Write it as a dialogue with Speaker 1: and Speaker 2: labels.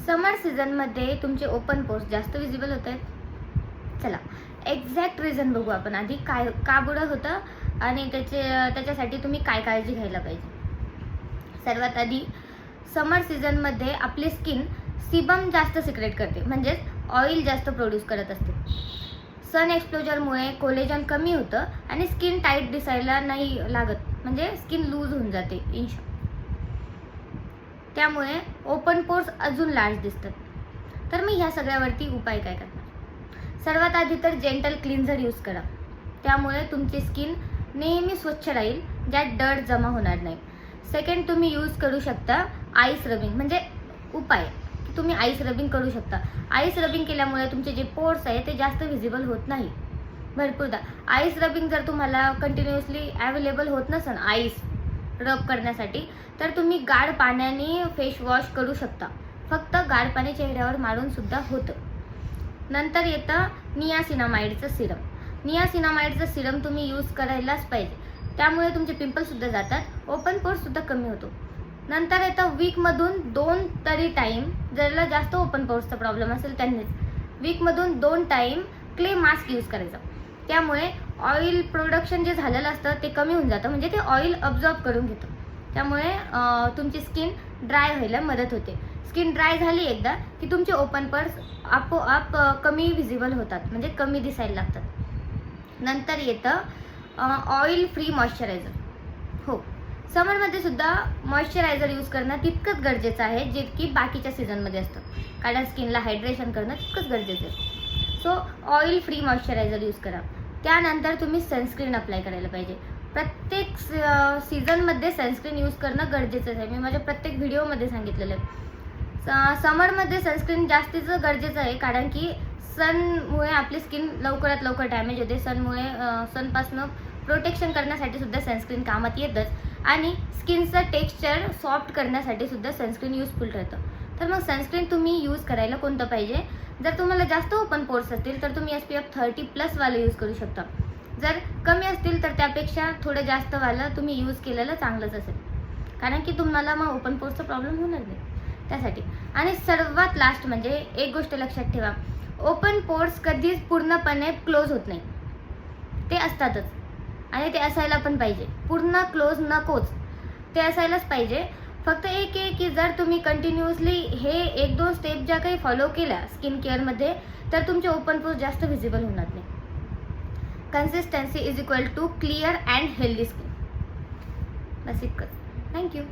Speaker 1: समर सीझनमध्ये तुमचे open pores जास्त विजिबल होत आहेत. चला एक्झॅक्ट रिझन बघू आपण आधी, काय का बुडं होतं आणि त्याच्यासाठी तुम्ही काय काळजी घ्यायला पाहिजे. सर्वात आधी समर सीझनमध्ये आपली स्किन सिबम जास्त सिक्रेट करते, म्हणजेच ऑइल जास्त प्रोड्यूस करत असते. सन एक्सपोजरमुळे कोलेजन कमी होतं आणि स्किन टाईट दिसायला नाही लागत, म्हणजे स्किन लूज होऊन जाते इन शॉर्ट. त्यामुळे ओपन पोर्स अजून लार्ज दिसतात. तर मी ह्या सगळ्यावरती उपाय काय करणार. सर्वात आधी तर जेंटल क्लिन्झर यूज करा, त्यामुळे तुमची स्किन नेहमी स्वच्छ राहील, ज्यात डर्ट जमा होणार नाही. सेकंड, तुम्ही यूज करू शकता आईस रबिंग, म्हणजे उपाय की तुम्ही आईस रबिंग करू शकता. आईस रबिंग केल्यामुळे तुमचे जे पोर्स आहे ते जास्त व्हिजिबल होत नाही. भरपूरदा आईस रबिंग जर तुम्हाला कंटिन्युअसली अवेलेबल होत नसेल आईस रब करण्यासाठी, तर तुम्ही गाढ पाण्याने फेस वॉश करू शकता. फक्त गाढ पाणी चेहऱ्यावर मारून सुद्धा होतं. नंतर येतं नियासिनामाइडचं सिरम. नियासिनामाइडचं सिरम तुम्ही यूज करायलाच पाहिजे, त्यामुळे तुमचे पिंपल्ससुद्धा जातात, ओपन पोर्ससुद्धा कमी होतो. नंतर येतं वीकमधून 2 तरी टाईम, ज्याला जास्त ओपन पोर्सचा प्रॉब्लेम असेल त्यांनीच वीकमधून 2 टाईम क्ले मास्क यूज करायचा. त्यामुळे ऑइल प्रोडक्शन जे झालेलं असतं ते कमी होऊन जातं, म्हणजे ते ऑइल अब्झॉर्ब करून घेतं. त्यामुळे तुमची स्किन ड्राय व्हायला मदत होते. स्किन ड्राय झाली एकदा की तुमचे ओपन पोर्स आपोआप कमी व्हिजिबल होतात, म्हणजे कमी दिसायला लागतात. नंतर येतं ऑइल फ्री मॉइश्चरायझर. हो, समरमध्ये सुद्धा मॉइश्चरायझर यूज करणं तितकंच गरजेचं आहे जितकी बाकीच्या सीझनमध्ये असतं, कारण स्किनला हायड्रेशन करणं तितकंच गरजेचं आहे. So oil free moisturiser use करा. त्यानंतर तुम्ही सनस्क्रीन अप्लाय करायला पाहिजे. प्रत्येक सीझनमध्ये सनस्क्रीन यूज करणं गरजेचंच आहे. मी माझ्या प्रत्येक व्हिडिओमध्ये सांगितलेलं आहे. समरमध्ये सनस्क्रीन जास्तीचं गरजेचं आहे, कारण की सनमुळे आपली स्किन लवकरात लवकर डॅमेज होते. सनपासून प्रोटेक्शन करण्यासाठी सुद्धा सनस्क्रीन कामात येतच, आणि स्किनचं टेक्स्चर सॉफ्ट करण्यासाठी सुद्धा सनस्क्रीन युजफुल ठरतं. तर मग सनस्क्रीन तुम्ही यूज करायला कोणतं पाहिजे. जर तुम्हाला जास्त ओपन पोर्स असतील तर तुम्ही SPF 30+ वालं यूज करू शकता. जर कमी असतील तर त्यापेक्षा थोडं जास्त वालं तुम्ही यूज केलेलं चांगलंच असेल, कारण की तुम्हाला मग ओपन पोर्सचा प्रॉब्लेम होणार नाही त्यासाठी. आणि सर्वात लास्ट म्हणजे एक गोष्ट लक्षात ठेवा, ओपन पोर्स कधीच पूर्णपणे क्लोज होत नाही, ते असतातच आणि ते असायला पण पाहिजे. पूर्ण क्लोज नकोच, ते असायलाच पाहिजे. फक्त एक आहे की जर तुम्ही कंटिन्युअसली हे 1-2 स्टेप ज्या काही फॉलो केल्या स्किन केअरमध्ये, तर तुमचे ओपन पोर्स जास्त व्हिजिबल होणार नाही. Consistency is equal to clear and healthy skin. बस इतकंच. थँक्यू.